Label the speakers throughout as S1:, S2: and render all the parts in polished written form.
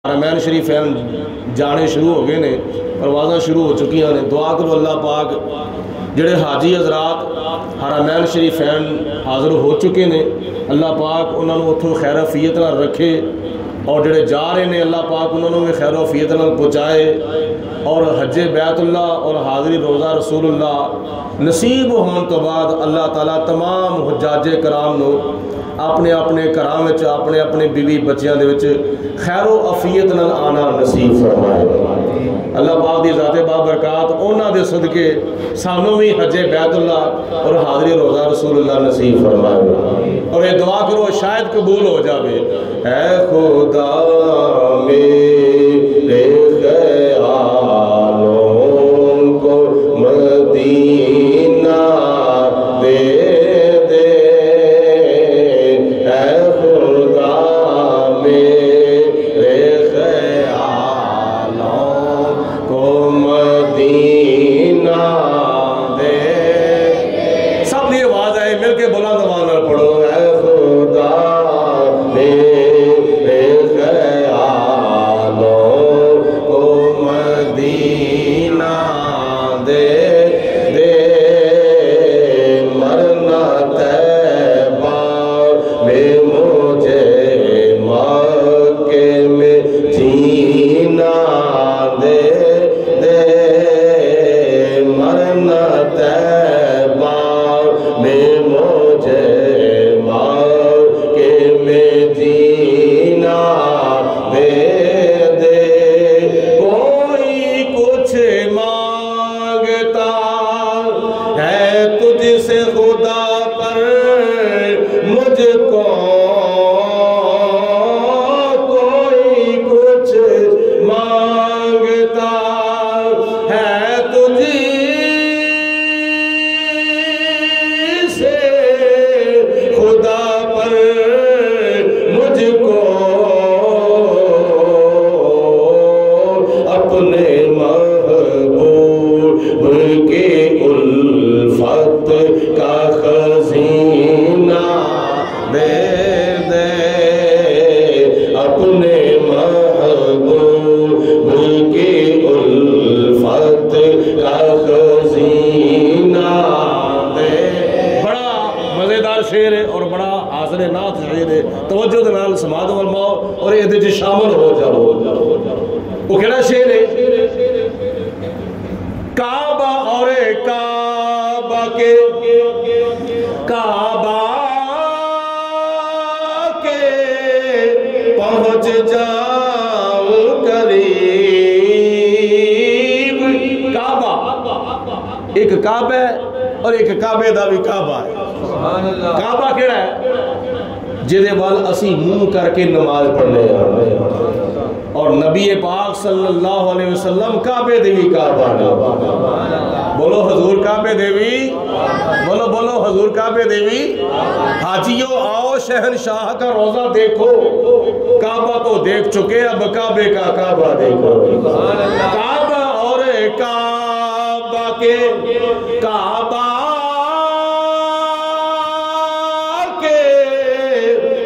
S1: حرمین شریفین جانے شروع ہو گئے نے، پروازاں شروع ہو چکی ہیں، دعا کرو اللہ پاک جڑے حاجی حضرات حرمین شریفین حاضر ہو چکے نے، اللہ پاک انہوں نے اتھوں خیر عافیت نال رکھے، اور جڑے جا رہے ہیں اللہ پاک انہوں نے خیر عافیت نال پہنچائے، اور حج بیت اللہ اور حاضری روزہ رسول اللہ نصیب ہون تو بعد اللہ تعالیٰ تمام حجاج کرام نو اپنے اپنے کرام وچ اپنے اپنے بیوی بچیاں دے وچ خیر و عافیت نال آنا نصیب فرمائے۔ اللہ پاک دی ذات بابرکات انہاں دے صدقے سانوں بھی حج بیت اللہ اور حاضری روزہ رسول اللہ نصیب فرمائے، اور یہ دعا کرو شاید قبول ہو جاوے۔ اے خدا میرے خیالوں کو مدینہ دے دے، اے خدا میرے خیالوں کو مدینہ دے۔ سب یہ آواز ہے، مل کے بلند آواز نال پڑھو، اے خدا میرے خیالوں کو مدینہ دے دے، مرنا طیبہ میں مجھے مکے میں جینا دے دے، مرنا طیبہ میں مجھے مکے میں جینا دے دے۔ کوئی کچھ مانگتا ہے تجھ سے خدا پر مجھ کو، کوئی کچھ مانگتا ہے تجھ سے خدا پر مجھ کو، اپنے محبوب کے الفت کا خزینہ دے دے، اپنے محبوب کے الفت کا خزینہ دے۔ بڑا مزیدار شعر ہے اور بڑا حاضر نعت شعر ہے، توجہ دے نال سماعت فرماؤ اور یہ دے شامل ہو جاؤ۔ وہ کہنا شعر ہے، کعبہ اور کعبہ کے کعبہ کے پہنچ جاؤ قریب۔ کعبہ ایک کعبہ ہے اور ایک کعبے دا بھی کعبہ ہے۔ کعبہ کیڑا ہے؟ جدے وال اسی منہ کر کے نماز پڑھنے ہیں، اور نبی پاک صلی اللہ علیہ وسلم کعبے دیوی کعبہ نے۔ بولو حضور کعبے دیوی، بولو بولو حضور کعبے دیوی۔ حاجیوں آؤ شہنشاہ کا روزہ دیکھو، کعبہ تو دیکھ چکے اب کعبے کا کعبہ دیکھو۔ کعبہ اور کعبہ کے کعبہ کے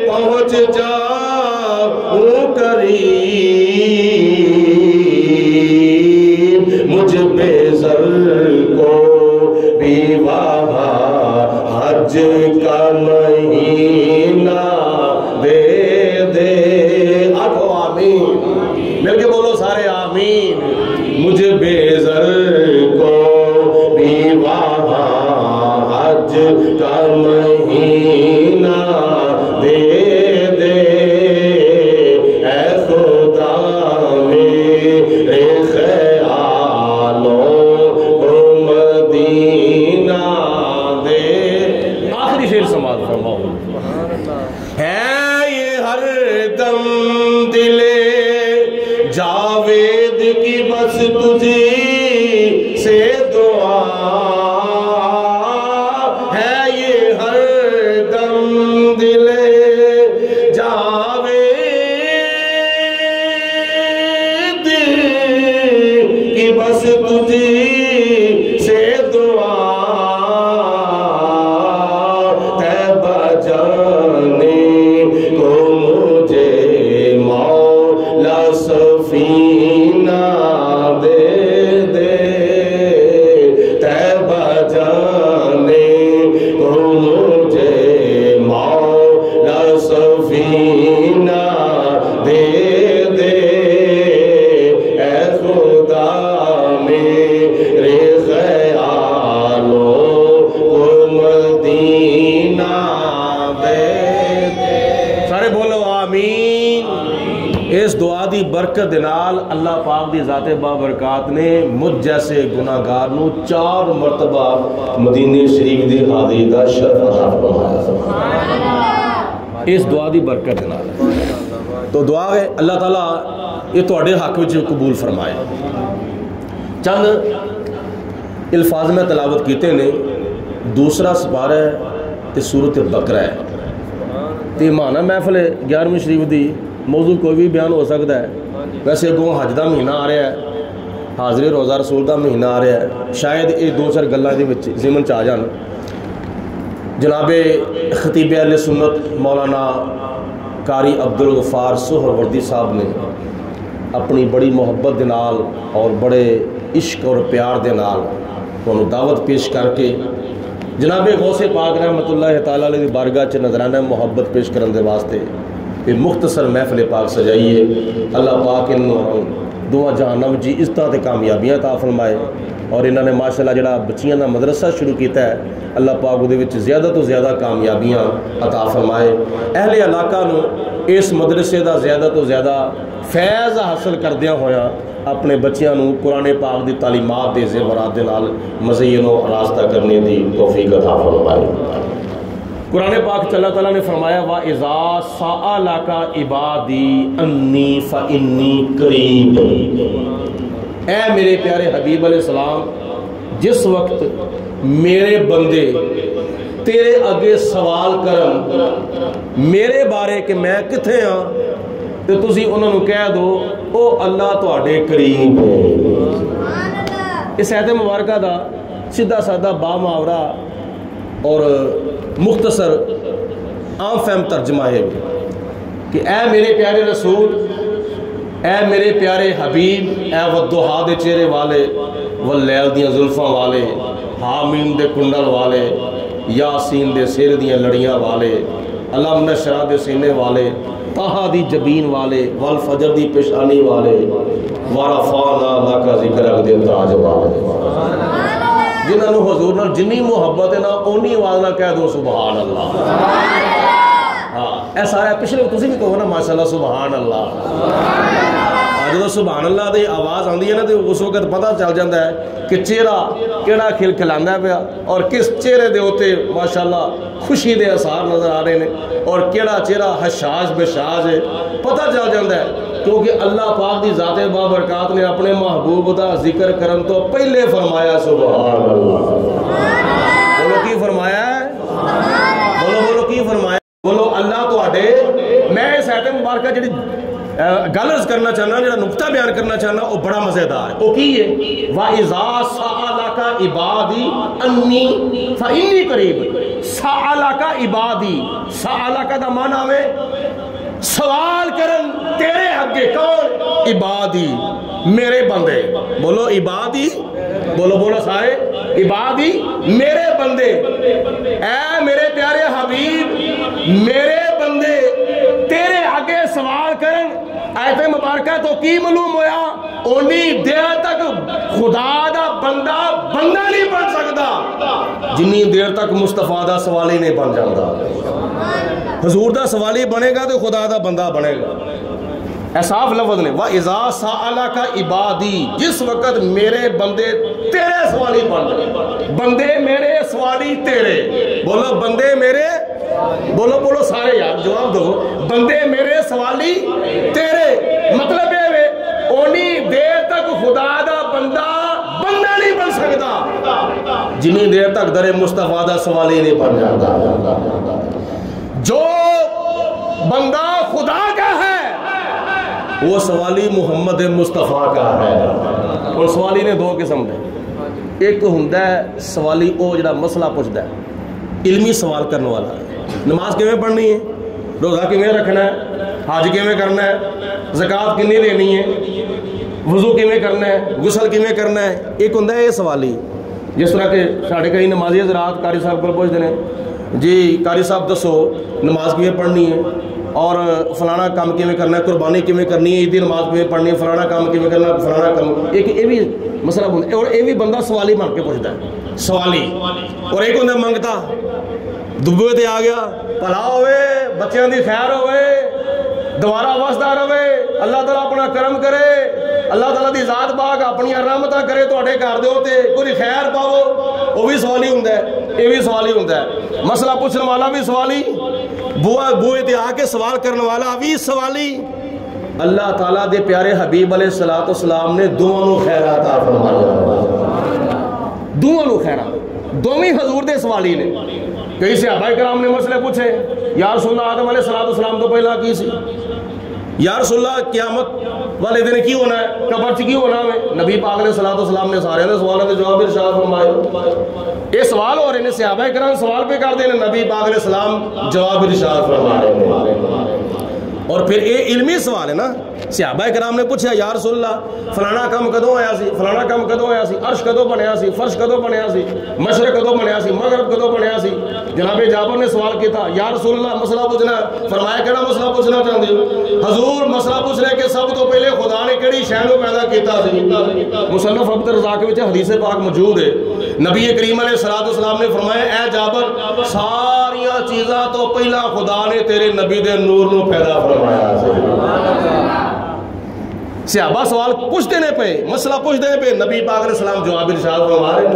S1: پہنچ جاؤ قریب، مجھ بے زر کو بھی وہاں حج کا مہینہ دے دے۔ آٹھو آمین، مل کے بولو سارے آمین۔ مجھ بے زر کو بھی وہاں حج کا مہینہ دے دے، اے خدا میرے خیالوں کو مدینہ دے۔ آخری شعر سماعت فرماؤ۔ ہے یہ ہر دم دل جاوید کی بس تجھی سے دعا، ہے یہ ہر دم دل جاوید کی بس تجھی سے دعا، طیبہ جانے کو مجھے مولا سفینہ دے دے طیبہ جانے کو مجھے مولا سفینہ دے دے اے خدا میرے خیالوں کو مدینہ دے دے. سارے بولو آمین. اس دعا دی برکت دے نال اللہ پاک دی ذات بابرکات نے مجھ جیسے گناہگار نو 4 مرتبہ مدینے شریف دی حاضری دا شرف عطا فرمایا. اس دعا دی برکت دے نال تو دعا ہے اللہ تعالیٰ یہ تواڈے حق وچ قبول فرمائے. چند الفاظ میں تلاوت کیتے نے. دوسرا سپارہ ہے تے سورۃ بقرہ ہے. تے مانا محفل 11ویں شریف دی موضوع کوئی بھی بیان ہو سکتا ہے. ویسے اگوں حج دا مہینہ آ رہا ہے, حاضر روزہ رسول دا مہینہ آ رہا ہے. شاید یہ 2-4 گلاں دے وچ ضمن چ آ جان. جناب خطیب اہل سنت مولانا قاری عبدالغفار سہروردی صاحب نے اپنی بڑی محبت دے نال اور بڑے عشق اور پیار دے نال انہوں دعوت پیش کر کے جناب غوث پاک رحمۃ اللہ تعالیٰ علیہ دی بارگاہ چ نظرانہ محبت پیش کرن دے واسطے یہ مختصر محفل پاک سجائیے. اللہ پاک ان دعا جہنم جی عزتاں تے کامیابیاں عطا فرمائے. اور انہوں نے ماشاءاللہ جڑا بچیاں دا مدرسہ شروع کیتا ہے اللہ پاک دے وچ زیادہ تو زیادہ کامیابیاں عطا فرمائے. اہل علاقہ نو اس مدرسے دا زیادہ تو زیادہ فیض حاصل کردیاں ہویا اپنے بچیاں نو قرآن پاک دی تعلیمات دے زیورات دے نال مزین و راستہ کرنے دی توفیق عطا فرمائے. قرآن پاک اللہ تعالیٰ نے فرمایا وَإِذَا سَأَلَكَ عِبَادِي أَنِّي فَإِنِّي قَرِيبٌ. اے میرے پیارے حبیب علیہ السلام جس وقت میرے بندے تیرے اگے سوال کرن میرے بارے کہ میں کتھے ہاں تو تسی انہوں نے کہہ دو او اللہ تواڈے قریب ہے. اس آیت مبارکہ دا سیدھا سادہ با محاورہ اور مختصر عام فہم ترجمہ ہے کہ اے میرے پیارے رسول, اے میرے پیارے حبیب, اے والضحیٰ دے چہرے والے, واللیل دیاں زلفاں والے, حامیم دے کنڈل والے, یاسین دے سیر دیاں لڑیاں والے, علم نشرہ دے سینے والے, طٰہٰ دی جبین والے, والفجر دی پیشانی والے, ورفعنا لک ذکرک دے تاج والے. جنہاں نو حضور نال جنی محبت ہے نا اونی آواز نہ کہہ دو سبحان اللہ. ہاں اے سارا پچھلے تسی بھی کہو نا ماشاءاللہ سبحان اللہ. جب سبحان اللہ دی آواز آندی ہے نا تو اس وقت پتہ چل جاتا ہے کہ چہرہ کیڑا کھل کھلانا پیا اور کس چہرے دے ہوتے ماشاءاللہ خوشی دے اثار نظر آ رہے ہیں اور کیڑا چہرہ حشاش بشاش ہے. پتہ چل جاتا ہے کیونکہ اللہ پاک دی ذات بابرکات نے اپنے محبوب دا ذکر کرن تو پہلے فرمایا سبحان اللہ. بولو کی فرمایا ہے؟ بولو کی فرمایا؟ بولو اللہ تو آڈے. میں اس آیت مبارکہ جڑی گل عرض کرنا چاہنا جڑا نقطہ بیان کرنا چاہنا وہ بڑا مزیدار ہے. وہ کی ہے وَإِذَا سَأَلَكَ عِبَادِي أَنِّي فَإِنِّي قَرِيبٌ. سَأَلَكَ عِبَادِي, سَأَلَكَ دا معنی ہے سوال کرن تیرے اگے. کون؟ عبادی, میرے بندے. بولو عبادی, بولو سارے عبادی میرے بندے. اے میرے پیارے حبیب میرے بندے تیرے اگے سوال کرن. آیت مبارکہ تو کی معلوم ہویا اونی دیر تک خدا دا بندہ نہیں بن سکتا جنی دیر تک مصطفیٰ دا سوالی نہیں بن جاتا. حضور دا سوالی بنے گا تو خدا دا بندہ بنے گا. احصاف لفظ نے وَإِذَا سَأَلَكَ عِبَادِي, جس وقت میرے بندے تیرے سوالی بن جائے. بندے میرے سوالی تیرے. بولو بندے میرے, بولو سارے یار جواب دو. بندے میرے سوالی تیرے مطلب ہے اونی دیر تک خدا دا بندہ نہیں بن سکتا جنی دیر تک در مصطفیٰ دا سوالی نہیں بن جاتا. جو بندہ خدا کا ہے وہ سوالی محمد مصطفیٰ کا ہے. اور سوالی نے 2 قسم دے. ایک ہوندا ہے سوالی او جڑا مسئلہ پوچھدا ہے, علمی سوال کرنے والا. نماز کیویں پڑھنی ہے, روزہ کیویں رکھنا ہے, حج کیویں کرنا ہے, زکات کنی دینی ہے, وضو کیویں کرنا ہے, غسل کیویں کرنا ہے. ایک ہوندا ہے یہ سوالی, جس طرح کہ ساڈے کئی نمازی حضرات قاری صاحب کو پوچھتے ہیں جی قاری صاحب دسو نماز کیویں پڑھنی ہے اور فلانا کام کیویں کرنا ہے, قربانی کیویں کرنی ہے, عیدی نماز کیویں پڑھنی ہے, فلانا کام کیویں کرنا ہے, فلانا کام. ایک یہ بھی مسئلہ بنتا ہے, اور یہ بھی بندہ سوالی بن کے پوچھتا ہے, سوالی. اور ایک ہوندا منگتا, دبے تے آ گیا, بھلا ہوئے, بچیاں دی خیر ہوئے, دوبارہ وسدا رہے, اللہ تعالیٰ اپنا کرم کرے, اللہ تعالیٰ دی ذات پاک اپنی رحمتاں کرے تواڈے گھر دے اوتے, کوئی خیر پاو, وہ بھی سوالی ہوندا ہے, یہ بھی سوالی ہوندا ہے. مسئلہ پوچھنے والا بھی سوالی, بوئے تے آ کے سوال کرنے والا بھی سوالی. اللہ تعالیٰ دے پیارے حبیب علیہ الصلوۃ والسلام نے دونوں نو خیرات عطا فرمایا, دونوں نو خیرات, دوویں حضور دے سوالی نے. کئی صحابہ کرام نے مسئلے پوچھے, یا رسول اللہ آدم علیہ الصلوۃ والسلام تو پہلا کی سی, یا رسول اللہ قیامت والے دن کی ہونا ہے, قبر چ کی ہونا ہے. نبی پاک علیہ الصلوۃ والسلام نے سارے سوالوں کے جواب ارشاد فرمائے. یہ سوال ہو رہے ہیں, صحابہ کرام سوال پہ کرتے ہیں, نبی پاک علیہ السلام جواب ارشاد فرما رہے ہیں. اور پھر یہ علمی سوال ہے نا, صحابہ کرام نے پوچھا یا رسول اللہ فلانا کام کدوں آیا سی, فلانا کام کدوں آیا سی, عرش کدوں بنیا سی, فرش کدوں بنیا سی, مشرق کدوں بنیا سی, مغرب کدوں بنیا سی. جناب جابر نے سوال کیا تھا, یا رسول اللہ مسئلہ پوچھنا ہے. فرمایا کہڑا مسئلہ پوچھنا چاہتے ہو؟ حضور مسئلہ پوچھ رہے کہ سب تو پہلے خدا نے کہڑی شے نو پیدا کیتا سی. مصنف عبد الرزاق وچ حدیث پاک موجود ہے, نبی کریم علیہ الصلوۃ والسلام نے فرمایا اے جابر ساریاں چیزاں تو پہلا خدا نے تیرے نبی دے نور نو پیدا فرمایا سی. صحابہ سوال پوچھتے نے پہ, مسئلہ پوچھتے نے پہ, نبی پاک علیہ السلام جواب ارشاد فرما رہے ہیں.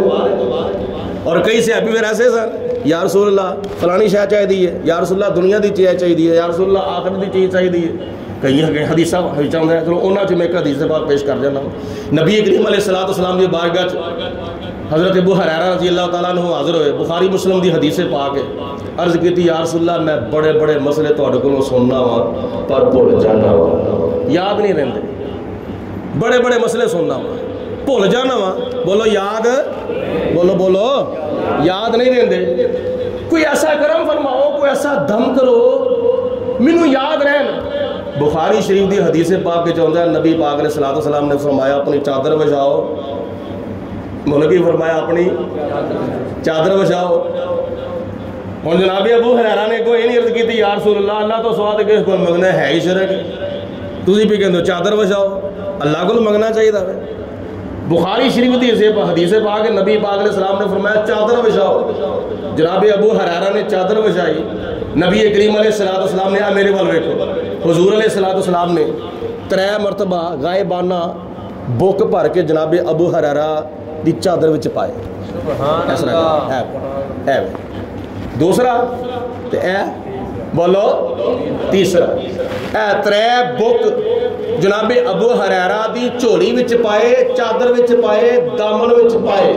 S1: اور کئی صحابی پھر ایسے سن, یا رسول اللہ فلانی شے چاہیے, یا رسول اللہ دنیا دی چیز چاہیے, یا رسول اللہ آخرت دی چیز چاہیے. کئی حدیثہ چاہتا ہے, چلو انہاں چ میں ایک حدیث پاک پیش کر جانا. نبی کریم علیہ الصلوۃ والسلام دی بارگاہ حضرت ابو ہریرہ رضی اللہ تعالیٰ عنہ حاضر ہوئے, بخاری مسلم دی حدیث پاک ہے. عرض کی تھی یا رسول اللہ میں بڑے بڑے مسئلے تواڈے کولوں سننا وا پر بھول جانا وا, یاد نہیں رہندے. بڑے بڑے مسئلے سننا وا بھول جانا وا, بولو یاد, بولو بولو یاد نہیں رہندے. کوئی ایسا کرم فرماؤ, کوئی ایسا دم کرو مینوں یاد رہن. بخاری شریف دی حدیث پاک کے چاہتا ہے نبی پاک علیہ الصلوۃ والسلام نے فرمایا اپنی چادر بچھاؤ. بولو کی فرمایا, اپنی چادر بچھاؤ. ہوں جناب ابو ہریرہ نے کوئی نہیں عرض کی تھی یا رسول اللہ اللہ تو سواد کے اس کو منگنا ہے ہی شرک, تسی بھی کہندے ہو چادر بچھاؤ, اللہ کو منگنا چاہیے تھا. بخاری شریف دی حدیث پاک نبی پاک علیہ السلام نے فرمایا چادر بچھاؤ. جناب ابو ہریرہ نے چادر بچھائی, نبی کریم علیہ الصلوۃ والسلام نے میرے وال ویکھو, حضور علیہ الصلوۃ والسلام نے 3 مرتبہ غائبانہ بک بھر کے جناب ابو ہریرہ دی چادر وچ پائے. ہے دوسرا تے اے بولو تیسرا, اے 3 بک جناب ابو ہریرہ دی جھولی وچ پائے, چادر وچ پائے, دامن وچ پائے.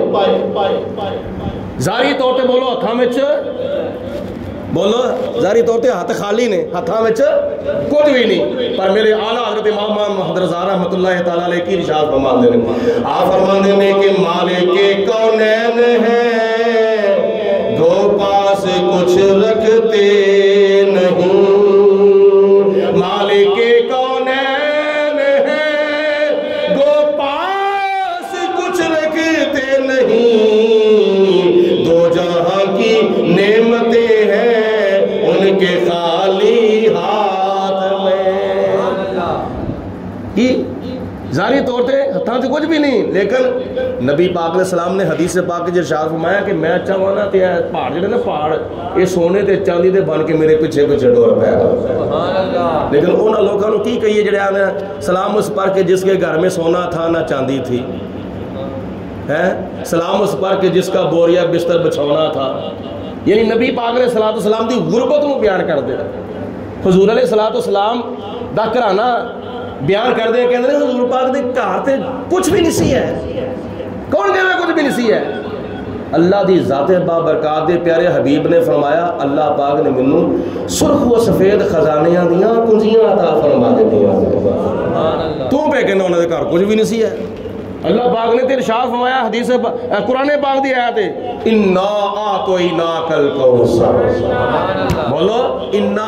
S1: ظاہری طور تے بولو ہتھاں وچ, بولو ظاہری طور تے ہاتھ خالی نے, ہاتھاں وچ کچھ بھی نہیں. پر میرے اعلیٰ حضرت امام محمد رضا رحمۃ اللہ تعالیٰ علیہ کی ارشاد فرماتے ہیں, آپ فرماتے ہیں کہ مالک کونین ہیں دو پاس کچھ رکھتے نہیں, مالک کونین ہیں دو پاس کچھ رکھتے نہیں, دو جہاں کی نعمتیں ہیں ان کے خالی ہاتھ میں. کی ظاہری طور پہ ہتھاں سے کچھ بھی نہیں, لیکن نبی پاک علیہ السلام نے حدیث پاک کے ارشاد فرمایا کہ میں چاہواں نا تے پہاڑ جڑے نا پہاڑ یہ سونے تے چاندی دے بن کے میرے پیچھے پیچھے ڈور پے گا. لیکن انہاں لوگوں کو کی کہیے جڑے آنے سلام اس پر کہ جس کے گھر میں سونا تھا نہ چاندی تھی, ہے سلام اس پر کہ جس کا بوریا بستر بچھونا تھا. یعنی نبی پاک علیہ الصلوۃ والسلام دی غربت کو بیان کر دے. حضور علیہ الصلوۃ والسلام دا گھرانہ بیان کر دے, کہندے نے حضور پاک دے گھر تے کچھ بھی نہیں سی ہے. کون کہنا کچھ بھی نہیں سی ہے؟ اللہ دی ذات بابرکات دے پیارے حبیب نے فرمایا اللہ پاک نے منوں سرخ و سفید خزانیاں دیاں کنجیاں عطا فرما دتیاں. تو پہ کہنا انہاں دے گھر کچھ بھی نہیں سی ہے. اللہ پاک نے تے ارشاد فرمایا حدیث قرآن پاک دی آیت ہے انا اعطیناک الکوثر, بولو انا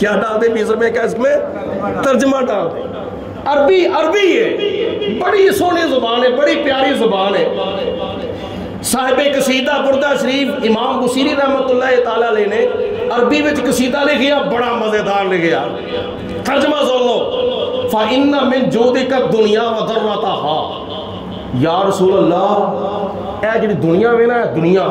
S1: کیا ڈال دے 20 روپے کا اس میں ترجمہ ڈال دے. عربی ہے, بڑی سونی زبان ہے, بڑی پیاری زبان ہے. صاحب قصیدہ بردہ شریف امام بصیری رحمت اللہ تعالیٰ علیہ نے عربی وچ قصیدہ لکھیا, بڑا مزیدار لکھیا. ترجمہ سن لو. فَإِنَّ مِن جُودِكَ الدُّنْيَا وَضَرَّتَهَا. یا رسول اللہ, اے جڑی دنیا میں نا, دنیا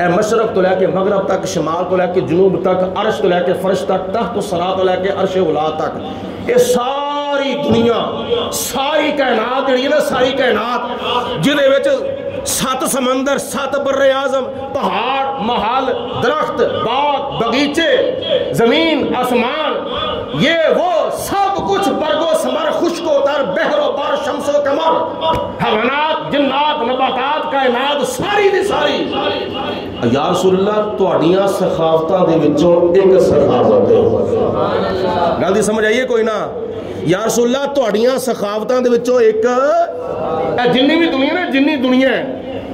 S1: اے مشرق تو لے کے مغرب تک, شمال تو لے کے جنوب تک, عرش تو لے کے فرش تک, تحت و ثری تو لے کے عرش اولا تک, یہ ساری دنیا, ساری کائنات جڑی ہے نا, ساری کائنات جدے وچ 7 سمندر, 7 بر اعظم, پہاڑ, محل, درخت, باغ, بغیچے, زمین, آسمان, یہ وہ سب کچھ برگ و ثمر, خشک و تر, بحر و بر, شمس و قمر, حیوانات, جنات, نباتات, کائنات, ساری دی ساری. یا رسول اللہ تہاڈیاں سخاوتاں دے وچوں ایک سخاوت ہے. گل دی سمجھ آئیے کوئی نہ. یا رسول اللہ تہاڈیاں سخاوتاں دے وچوں ایک, جنی بھی دنیا نا, جنی دنیا ہے,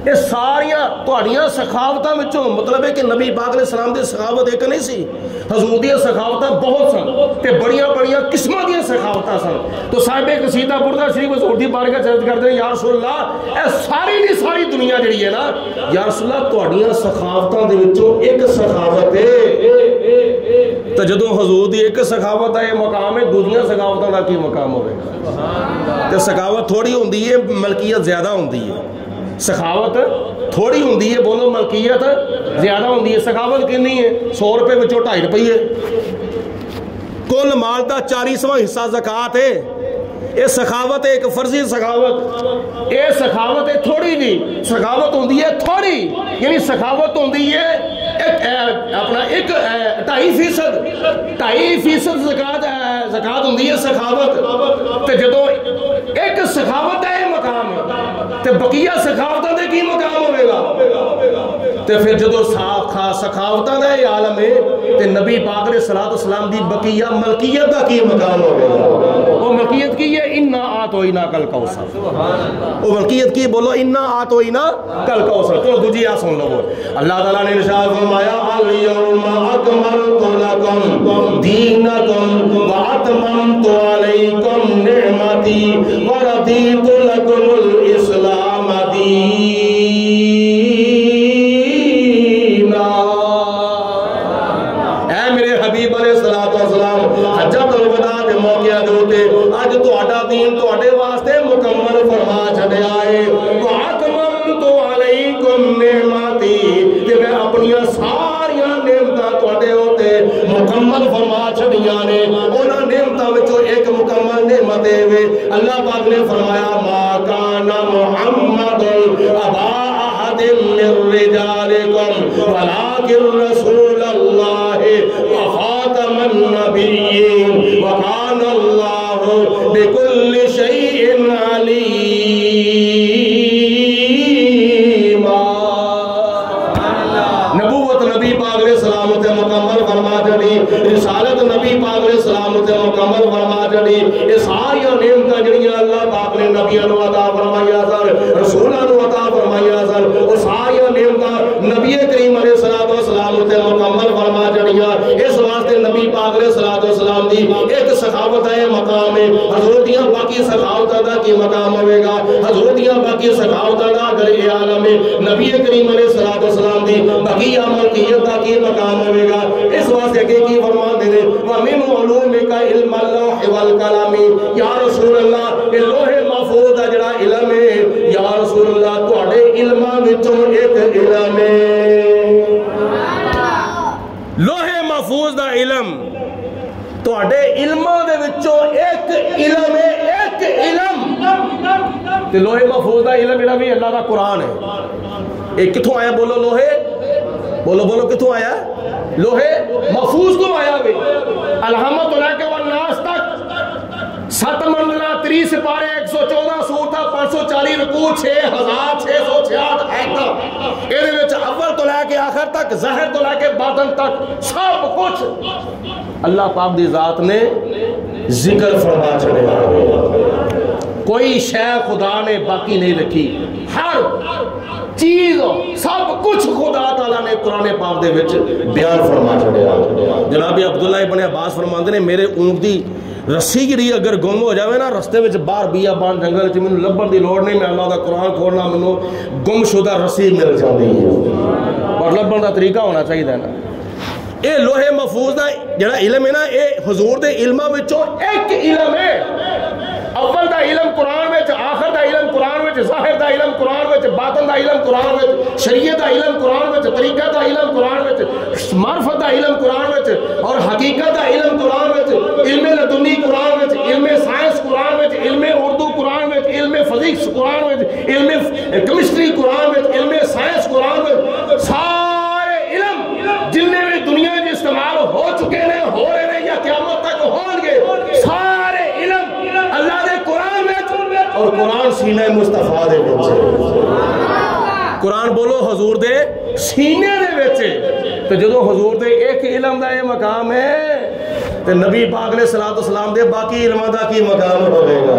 S1: یہ ساریاں تہاڈیاں سخاوتاں وچوں, مطلب ہے کہ نبی پاک علیہ السلام دی سخاوت ایک نہیں سی, حضور دی سخاوتاں بہت سن, تے بڑیاں بڑیاں قسماں دی سخاوتاں سن. تو صاحب قصیدہ بردہ شریف حضور دی بارگاہ چرچ کرتے ہیں, یا رسول اللہ اے ساری دی ساری دنیا جڑی ہے نا, یا رسول اللہ تہاڈیاں سخاوتاں دے وچوں ایک سخاوت ہے. تو جدوں حضور دی ایک سخاوت ہے مقام ہے, دوسریاں سخاوتاں دا کی مقام ہوے گا؟ تے سخاوت تھوڑی ہوندی ہے, ملکیت زیادہ ہوندی ہے. سخاوت تھوڑی ہوندی ہے, بولو ملکیت زیادہ ہوندی ہے. سخاوت کنی ہے؟ 100 روپے وچوں 2.5 روپے, کل مال دا 40واں حصہ زکات ہے. یہ سخاوت ہے, ایک فرضی سخاوت. یہ سخاوت ہے تھوڑی دی, سخاوت ہوندی ہے تھوڑی, یعنی سخاوت ہوندی ہے اپنا 2.5% زکات ہوندی ہے سخاوت. تے جدوں ایک سخاوت ہے مقام, تے بقیہ سخاوتاں دے کی مقام ہوے گا؟ تے پھر جدوں سخاوتاں دا عالم ہے, تے نبی پاک علیہ الصلوۃ والسلام دی بقیہ ملکیت دا کی مقام ہوے گا؟ وہ ملکیت کی ہے, انا آتوینا کل کوثر. وہ ملکیت کی, بولو انا آتوینا کل کوثر. چلو دوجی آ سن لو. اللہ تعالیٰ نے ارشاد فرمایا, الیوم اکملت لکم دینکم واتممت علیکم نعمتی ورضیت لکم الاسلام دینا. اے میرے حبیب علیہ السلام, حجۃ الوداع دے موقع دے اوتے اج تہاڈا دین تہاڈے واسطے مکمل فرما چھڈیا ہے. واتممت علیکم نعمتی, کہ میں اپنی ساریاں نعمتاں تہاڈے اوتے مکمل فرما چھڈیاں نے. انہاں نعمتاں وچوں ایک مکمل نعمت ہے, اللہ پاک نے فرمایا, ما کان محمد ابا احد من رجالکم ولکن رسول اللہ وخاتم النبیین وکان اللہ بکل شیء علیم. نبوت نبی پاک علیہ السلام تے مکمل فرما چھڈی, رسالت نبی پاک علیہ السلام تے مکمل فرما چھڈی. یہ ساریاں نعمتاں جڑیاں اللہ پاک نے نبیاں نو عطا فرمائیاں سن, رسولاں نو عطا فرمائیاں سن, وہ ساریاں نعمتاں نبی کریم علیہ السلام تے مکمل فرما چھڈیاں. اس واسطے نبی پاک علیہ السلام دی ایک سخاوت ہے مقام ہے. حضور دیاں باقی سخاوتاں دا کی مقام ہوے گا؟ حضور دیاں باقی سخاوتاں دا اگر یہ عالم ہے, نبی کریم علیہ السلام دی باقی ملکیت دا کی مقام ہوے گا؟ اس واسطے کہ کی فرماندے نے, وَمِنْ عُلُومِكَ عِلْمَ اللَّوْحِ وَالْقَلَمِ. یا رسول اللہ یہ لوح محفوظ دا جڑا علم ہے, یا رسول اللہ تہاڈے علماں وچوں ایک علم ہے. لوح محفوظ دا علم تہاڈے علماں دے وچوں ایک علم ہے, ایک علم. تے لوح محفوظ دا علم جڑا بھی اللہ دا قرآن ہے. یہ کتھوں آیا؟ بولو لوہے, بولو کتھوں آیا؟ لوہے محفوظ کو آیا وے. الحمد للہ کے والناس تک 7 منزلہ 30 سپارے 114 سورتاں 540 رکوع 6666 آیتاں. یہ وچ اول تو لے کے آخر تک, ظاہر تو لے کے باطن تک سب کچھ اللہ پاک دی ذات نے ذکر فرما چھڑیا. کوئی شے خدا نے باقی نہیں رکھی، ہر چیز سب کچھ خدا تعالیٰ نے قرآن پاک دے وچ بیان فرما چھڑیا۔ جناب عبداللہ ابن عباس فرماندے نے میرے اونٹ دی رسی گری اگر گم ہو جاوے نا رستے وچ باہر بیابان جنگل وچ مینوں لبھن دی لوڑ نہیں، میں اللہ دا قرآن کھولنا مینوں گم شدہ رسی مل جاندی ہے، پر لبھن دا طریقہ ہونا چاہیے نا۔ اے لوہے محفوظ دا جڑا علم ہے نا اے حضور دے علماں وچوں ایک علم ہے۔ اول دا علم قرآن وچ، آخر دا علم قرآن وچ، ظاہر دا علم قرآن وچ، باطن دا علم قرآن وچ، شریعت دا علم قرآن وچ، طریقہ دا علم قرآن وچ، معرفت دا علم قرآن وچ، اور حقیقت دا علم قرآن وچ، علم لدنی قرآن وچ، علم سائنس قرآن وچ، علم اردو قرآن وچ، علم فزکس قرآن وچ، علم کیمسٹری قرآن وچ، علم سائنس قرآن وچ، سارے علم جننے بھی دنیا میں استعمال ہو چکے ہیں، ہو رہے ہیں یا قیامت تک ہوں گے، سارے علم اللہ دے قرآن میں، اور قرآن سینہ مصطفیٰ دے وچ، قرآن بولو حضور دے سینے دے وچ۔ تو جدو حضور دے ایک علم دا یہ مقام ہے تو نبی پاک علیہ السلام دے باقی علماں دا کی مقام ہوئے گا؟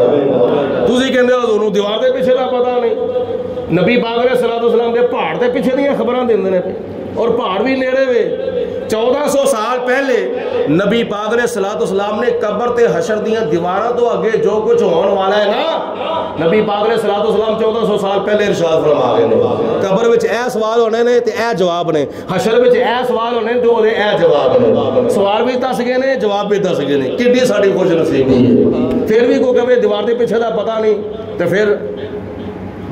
S1: تسی کہندے ہو حضور نوں دیوار دے پیچھے دا پتہ نہیں، نبی پاک علیہ السلام دے پہاڑ دے پیچھے دیاں خبراں دیندے نے، اور پہاڑ بھی نیڑے وے۔ 1400 سال پہلے نبی پاک علیہ السلام نے قبر تے حشر دیاں دیواراں تو اگے جو کچھ ہون والا ہے نا، نبی پاک علیہ السلام 1400 سال پہلے ارشاد فرما گئے نے، قبر وچ اے سوال ہونے نے تے اے جواب نے، حشر وچ اے سوال ہونے جو دے اے جواب نے، سوال بھی دس گئے نے جواب بھی دس گئے نے۔ کڈی ساڈی خوش نصیبی ہے، پھر بھی کوئی کہے دیوار دے پیچھے دا پتہ نہیں، تے پھر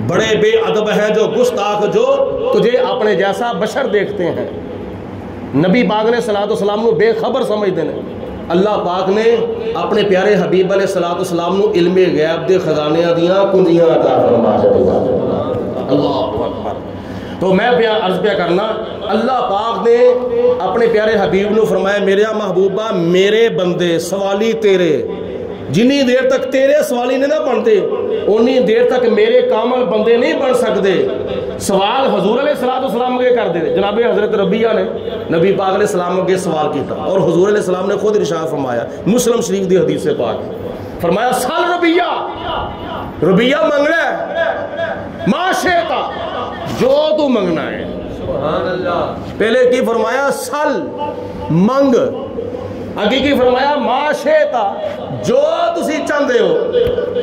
S1: بڑے بے ادب ہیں جو گستاخ جو تجھے اپنے جیسا بشر دیکھتے ہیں۔ نبی پاک نے السلام نو بے خبر سمجھتے ہیں۔ اللہ پاک نے اپنے پیارے حبیب علیہ السلام نو علم غیب دے خزانیاں دیاں کنجیاں عطا فرما چھڑیا۔ اللہ اکبر۔ تو میں عرض پہ کرنا، اللہ پاک نے اپنے پیارے حبیب نو فرمایا میرے محبوبہ میرے بندے سوالی تیرے، جنی دیر تک تیرے سوالی نے نہ بنتے انی دیر تک میرے کامل بندے نہیں بن سکتے۔ سوال حضور علیہ السلام کے کر دے، جناب حضرت ربیہ نے نبی پاک علیہ السلام کے سوال کیتا، اور حضور علیہ السلام نے خود ارشاد فرمایا، مسلم شریف دی حدیث سے پاک فرمایا سال ربیہ منگنا ہے ما شئتا، جو تو منگنا ہے۔ سبحان اللہ۔ پہلے کی فرمایا سل منگ، آگے کی فرمایا ما شئتا جو تسی چاہتے ہو۔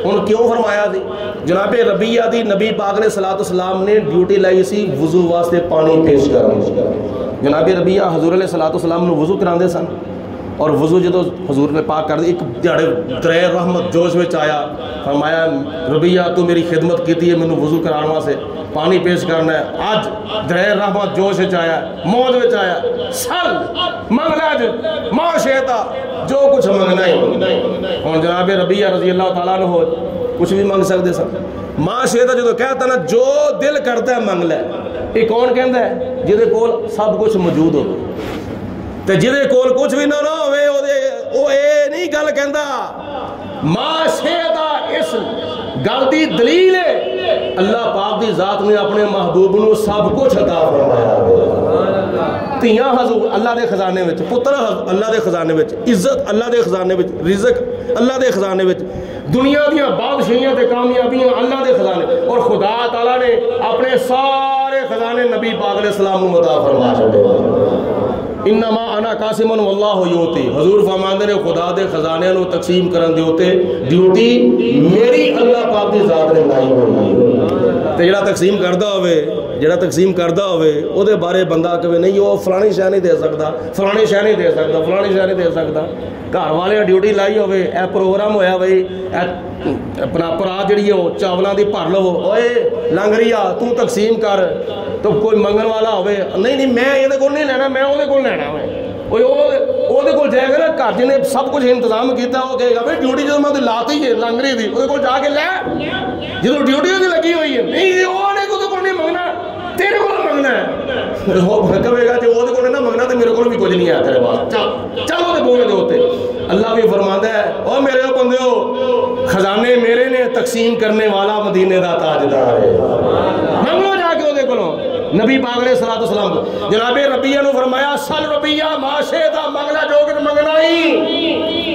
S1: ان کیوں فرمایا دی؟ جناب ربیہ دی نبی پاک علیہ السلام نے ڈیوٹی لائی سی وضو واسطے پانی پیش کرنا۔ جناب ربیہ حضور علیہ السلام نے وضو کراندے سن، اور وضو جدو حضور نے پاک کر دی ایک دیہڑے درے رحمت جوش میں آیا، فرمایا ربیہ تو میری خدمت کیتی ہے مینوں وضو کرانے واسطے پانی پیش کرنا ہے، آج درے رحمت جوش میں آیا، موت میں آیا، سل منگنا اج ما شئتا جو کچھ منگنا ہی۔ ہوں جناب ربیہ رضی اللہ تعالیٰ عنہ کچھ بھی منگ سکتے سن، ما شئتا جدو کہتا نا جو دل کرتا ہے منگ لے۔ یہ کون کہندا ہے؟ جہدے کول سب کچھ موجود ہو، تے جہدے کول کچھ بھی نہ ہوئے وہ اے نہیں گل کہندا۔ ما شئتا اس گل دی دلیل ہے اللہ پاک دی ذات نے اپنے محبوب نو سب کچھ عطا فرمایا۔ تیاں حضور اللہ دے خزانے وچ، پتر اللہ دے خزانے وچ، عزت اللہ دے خزانے وچ، رزق اللہ دے خزانے وچ، دنیا دیاں بادشاہیاں تے کامیابیاں اللہ دے خزانے، اور خدا تعالیٰ نے اپنے سارے خزانے نبی پاک علیہ السلام کو عطا فرما چھڑے۔ انما انا قاسم واللہ یوتی، حضور فرماندے نے خدا دے خزانے نو تقسیم کرن دی ڈیوٹی میری اللہ پاک دی ذات نے لائی ہوئی۔ تے جڑا تقسیم کردا ہوئے او دے بارے بندہ کہے نہیں وہ فلانی شے نہیں دے سکدا، فلانی شے نہیں دے سکدا، فلانی شے نہیں دے سکدا۔ گھر والے ڈیوٹی لائی ہوئے، اے پروگرام ہویا بھائی اپنا پرات جڑی ہے چاولاں دی بھر لو، اوئے لنگریا تو تقسیم کر، تو کوئی منگن والا ہوئے نہیں میں یہ کول نہیں لینا، میں وہ کول لینا ہوئے، وہ کول جائے گا نا گھر جن نے سب کچھ انتظام کیتا وہ کہے گا بھائی ڈیوٹی جب میں لاتی ہے لنگری دی وہ کول جا کے لے، جب ڈیوٹی وہ لگی ہوئی ہے نہیں وہ نہیں منگنا، تیرے کو منگنا ہے، وہ کہے گا جب وہ نہ منگنا تو میرے کو بھی کچھ نہیں ہے تیرے پاس، چلو وہ بولنے دے ہوتے۔ اللہ بھی فرماتا ہے او میرے بندے ہو خزانے میرے نے تقسیم کرنے والا مدینے دا تاجدار ہے، منگو جا کے وہ کولوں۔ نبی پاک علیہ السلام کو جناب ربیہ نے فرمایا سل ربیہ ما شئتا منگنا جو کچھ منگنا ہی۔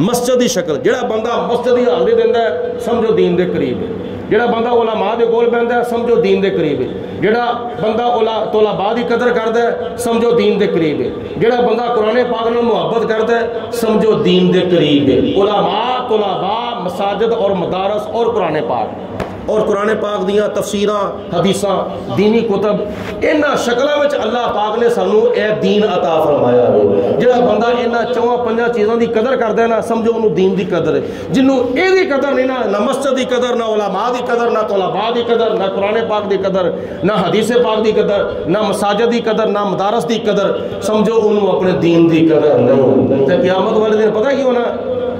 S1: مسجد کی شکل جڑا بندہ مسجد کی حاضری دینا ہے سمجھو دین دے قریب ہے، جڑا بندہ علماء دے کول بہندا ہے سمجھو دین دے قریب ہے، جڑا بندہ طلباء دی قدر کردا ہے سمجھو دین دے قریب ہے، جڑا بندہ قرآن پاک نال محبت کردا ہے سمجھو دین دے قریب ہے۔ علماء، طلباء، مساجد اور مدارس اور قرآن پاک اور قرآن پاک دیاں تفسیراں، حدیثاں، دینی کتب، انہاں شکلاں وچ اللہ پاک نے سانو اے دین عطا فرمایا ہے۔ جڑا بندہ انہاں چواں پنجاں چیزاں دی قدر کردا ہے نا سمجھو انہوں دین دی قدر ہے۔ جنوں اے دی قدر نہیں نہ مسجد دی قدر، نہ علماء دی قدر، نہ طلباء دی قدر، نہ قرآن پاک دی قدر، نہ حدیث پاک دی قدر، نہ مساجد دی قدر، نہ مدارس دی قدر، سمجھو انہوں اپنے دین دی قدر نہیں۔ تے قیامت والے دن پتہ کی ہونا،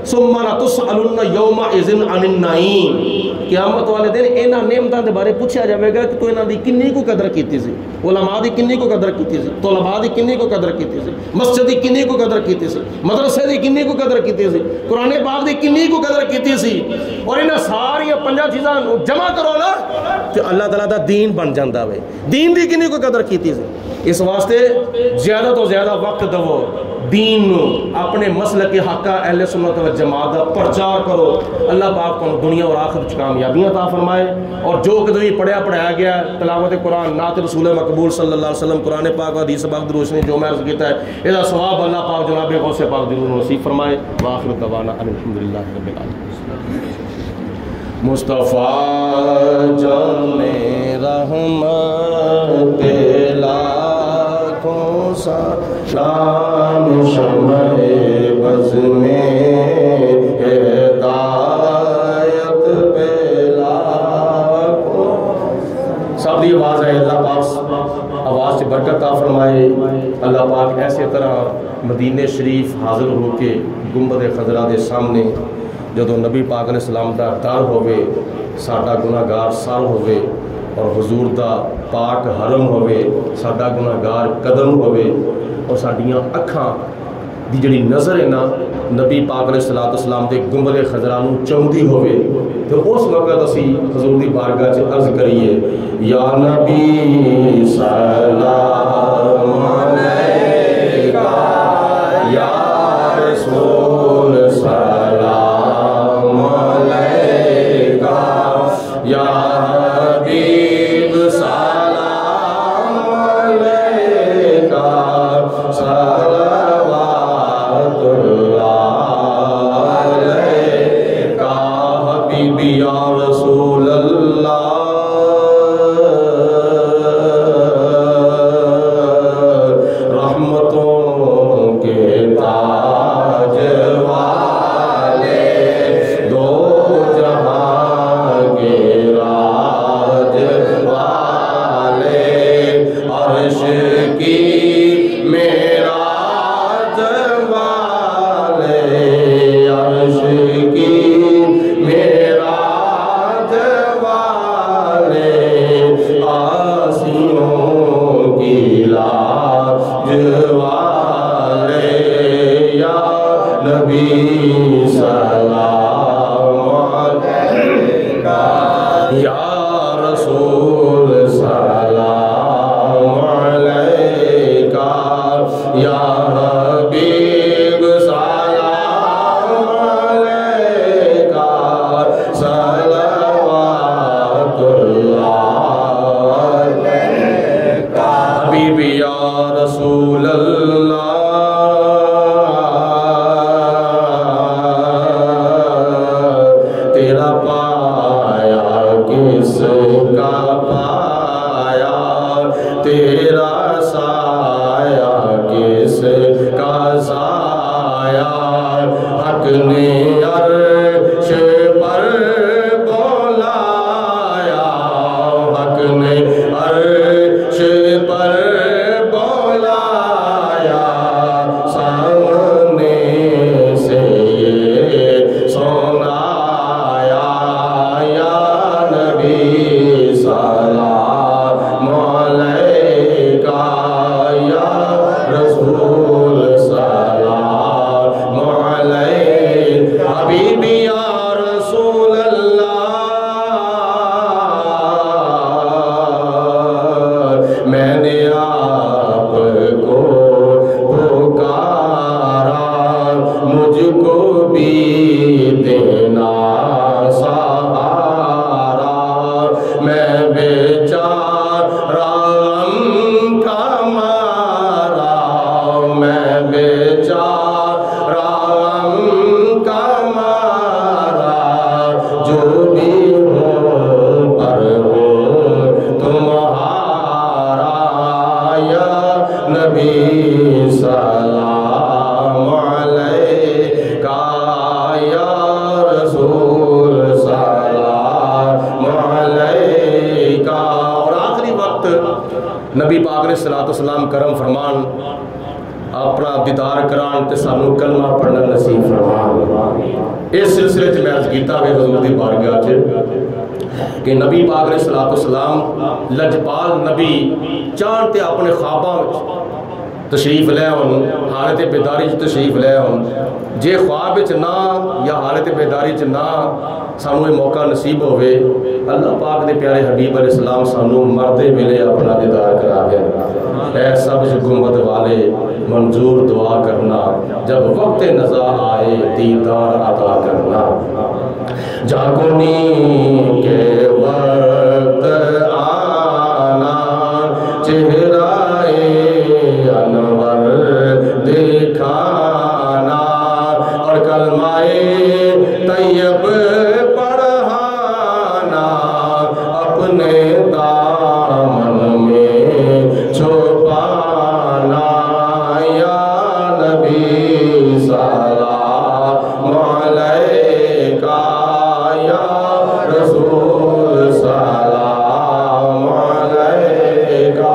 S1: ثم لتسألن یومئذ عن النعیم، قیامت والے دن انہاں نعمتاں دے بارے پوچھا جاوے گا کہ تو انہاں دی کنی کو قدر کیتی سی، علماء دی کنی کو قدر کیتی سی، طلباء دی کنی کو قدر کیتی سی، مسجد دی کنی کو قدر کیتی سی، مدرسے دی کنی کو قدر کیتی سی، قرآن پاک دی کنی کو قدر کیتی سی، اور انہاں ساری پنجاں چیزاں جمع کرو نا تے اللہ تعالیٰ دا دین بن جاندا وے۔ دین دی کنی کو قدر کیتی سی، اس واسطے زیادہ تو زیادہ وقت دو دین نو، اپنے مسلک حقہ اہل سنت و جماعت کا پرچار کرو۔ اللہ پاک کو دنیا اور آخرت کامیابیاں عطا فرمائے، اور جو کہ پڑھیا پڑھایا گیا ہے تلاوت قرآن، نعت رسول مقبول صلی اللہ علیہ وسلم، قرآن پاک و حدیث پاک دی روشنی جو میں عرض کیتا ہے، اس کا ثواب اللہ پاک جناب غوث پاک ضرور نصیب فرمائے۔ وآخر دعوانا ان الحمدللہ رب العالمین۔ مصطفیٰ جان رحمت لاکھوں سلام، شمع بز میں ہدایت پہ لاکھوں۔ سب دی آواز ہے، اللہ پاک آواز سے برکت عطا فرمائے۔ اللہ پاک ایسے طرح مدینہ شریف حاضر ہو کے گنبد خضرا دے سامنے جدو نبی پاک علیہ السلام دا در ہوئے، ساڈا گناہگار سر ہوئے، اور حضور دا پاک حرم ہوئے، ساڈا گناہگار قدم ہوئے، اور ساڈیاں اکھاں دی جڑی نظر ہے نا نبی پاک علیہ السلام دے گنبد خضرا نو چاہندی ہوئے، تو اس وقت اسی حضور دی بارگاہ چ عرض کریے، یا نبی سلام علیکہ، یا رسول سلام علیکہ، یا حبیب سلام علیکہ، صلوات اللہ علیکہ، حبیبی یا رسول اللہ، رحمتوں کے تاج والے، دو جہاں کے راج والے، عرش کی معراج والے، عرش کی معراج والے، آسیوں کی لاج والے، یا نبی سلام علیکہ، یا رسول سلام علیکہ، یا حبیب سلام علیکہ، صلوات اللہ علیکہ، حبیبی یا رسول اللہ، تیرا پایا کس کا پایا، تیرا سایہ کس کا سایہ، حق نے عرش پر بولایا، حق نے عرش پر بولایا، سامنے سے یہ سنایا، یا نبی سلام علیکہ، بیچارہ غم کا مارا، میں بیچارہ غم کا مارا، جو بھی ہوں پر ہوں تمہارا یا نبی سلام علیکہ یا رسول سلام علیکہ۔ اور آخری وقت نبی پاک علیہ السلام کرم فرمان اپنا دیدار کران تے سانو کلمہ پڑھنا نصیب فرمان۔ اس سلسلے میں عرض کیتا ہے حضور دی بارگاہ چ کہ نبی پاک علیہ السلام لجپال نبی چاہتے اپنے خواباں تشریف لے ہون، حالت بیداری تشریف لے ہون، جے خواب نہ یا حالت بیداری نہ سانو یہ موقع نصیب ہوئے، اللہ پاک دے پیارے حبیب علیہ السلام سانو مردے ملے اپنا دیدار کرا دیں۔ اے سبز گنبد والے منظور دعا کرنا، جب وقت نزا آئے دیدار عطا کرنا، جاگونی کے وقت آنا، چہرہ انور دکھانا، اور کلمہ طیب پڑھانا، اپنے دامن میں چھپانا، یا نبی سلام علیکہ یا رسول سلام علیکہ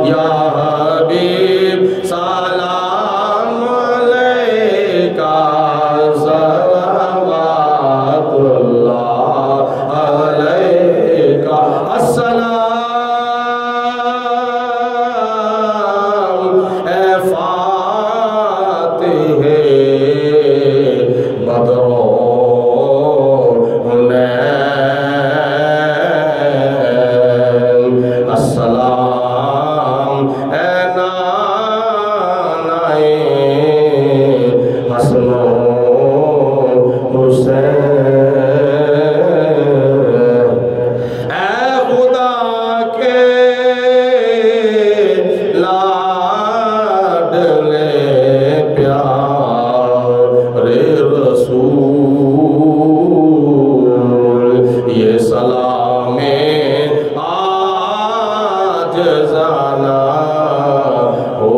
S1: یا حبیب سلام علیکہ، صلوات اللہ علیکہ، السلام اے فاتح بدر و حنین، السلام اے نانائے حسن و حسین، اے خدا کے لاڈلے پیارے رسول، یہ سلام عاجزانہ ہو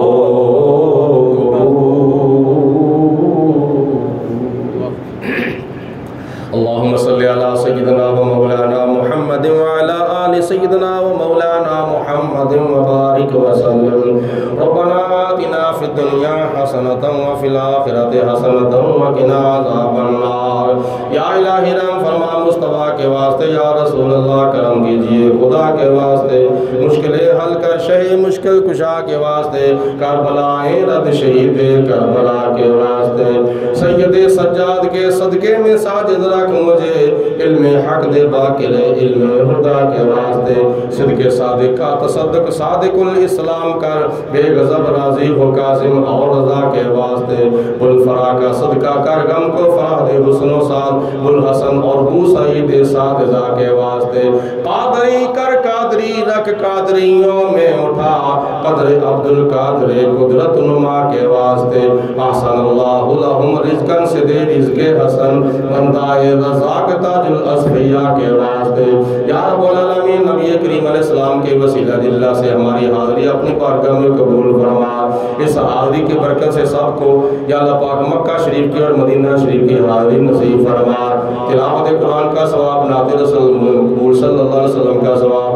S1: اللہم صلی علی سیدنا و مولانا محمد وعلا آل سیدنا و مولانا محمد وبارک وسلم۔ ربنا آتنا فی الدنیا حسنة وفی الآخرة حسنة وقنا عذاب النار۔ یا الہی رحم فرما مصطفیٰ کے واسطے، یا رسول اللہ کرم کیجئے خدا کے واسطے، مشکلیں حل کر شہی مشکل کشا کے واسطے، کربلائیں رد شہید کربلا کے واسطے، سید سجاد کے صدقے میں ساجد رکھ مجھے، علم حق دے باقر علم خدا کے واسطے، صدق صادق کا تصدق صادق الاسلام کر، بے غضب راضی ہو کاظم اور رضا کے واسطے، بلفرا کا صدقہ کر غم کو فرح دے حسن و سعد، بلحسن اور بو سعید سعد رضا کے واسطے، قادری کر قادری رکھ قادریوں میں اٹھا، قدر عبدالقادر قدرت نما کے واسطے، احسن اللہ لہم رزقاً سے دے رزق حسن، بندہ رزاق تاج الاصفیاء کے واسطے، یا رب العالمین نبی کریم علیہ السلام کے وسیلہ اللہ سے ہماری حاضری اپنی بارگاہ میں قبول فرما، اس حاضری کی برکت سے سب کو یا اللہ پاک مکہ شریف کی اور مدینہ شریف کی حاضری نصیب فرما، تلاوت قرآن کا ثواب، نعت رسول مقبول صلی اللہ علیہ وسلم کا ثواب،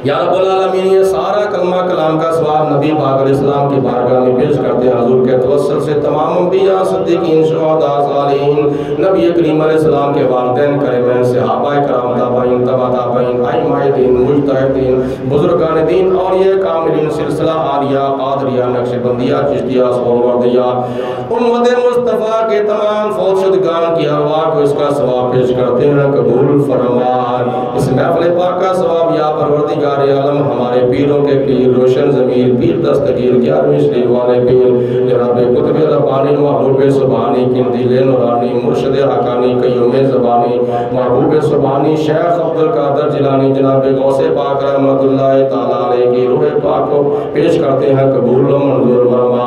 S1: یا رب العالمین یہ سارا کلمہ کلام کا ثواب نبی پاک علیہ السلام کی بارگاہ میں پیش کرتے ہیں حضور کے توسل سے تمام انبیاء صدیقین شہداء صالحین نبی کریم علیہ السلام کے والدین کریمین صحابہ کرام تابعین تبع تابعین ائمہ دین مجتہدین بزرگان دین اور یہ کاملین سلسلہ عالیہ قادریہ نقشبندیہ چشتیہ سہروردیہ امت مصطفیٰ کے تمام فوت شدگان کی ارواح کو اس کا ثواب پیش کرتے ہیں قبول فرما، اس محفل پاک کا ثواب یا پروردگار عالم ہمارے ہمارے پیروں کے پیر روشن ضمیر پیر دستگیر 11ویں شریف والے پیر جناب قطب ربانی محبوب سبحانی قندیل نورانی مرشد حقانی قیوم زبانی محبوب سبحانی شیخ عبدالقادر جیلانی جناب غوث پاک رحمت اللہ تعالیٰ علیہ کی روح پاک کو پیش کرتے ہیں، قبول و منظور فرما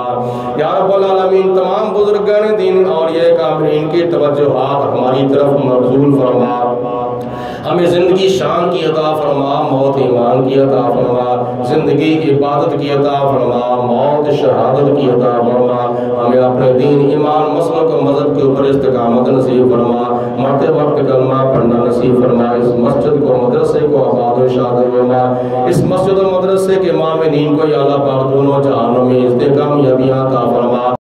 S1: یا رب العالمین۔ تمام بزرگان دین اور یہ کاملین کی توجہات ہماری طرف مبذول فرما، ہمیں زندگی شان کی عطا فرما، موت ایمان کی عطا فرما، زندگی عبادت کی عطا فرما، موت شہادت کی عطا فرما، ہمیں اپنے دین ایمان مسلک و مذہب کے اوپر استقامت نصیب فرما، مرتے وقت کلمہ پڑھنا نصیب فرما، اس مسجد کو مدرسے کو آباد و شاد فرما، اس مسجد و مدرسے کے مامنین کو یا اللہ پاک دونوں جہانوں میں اس کامیابیاں عطا فرما۔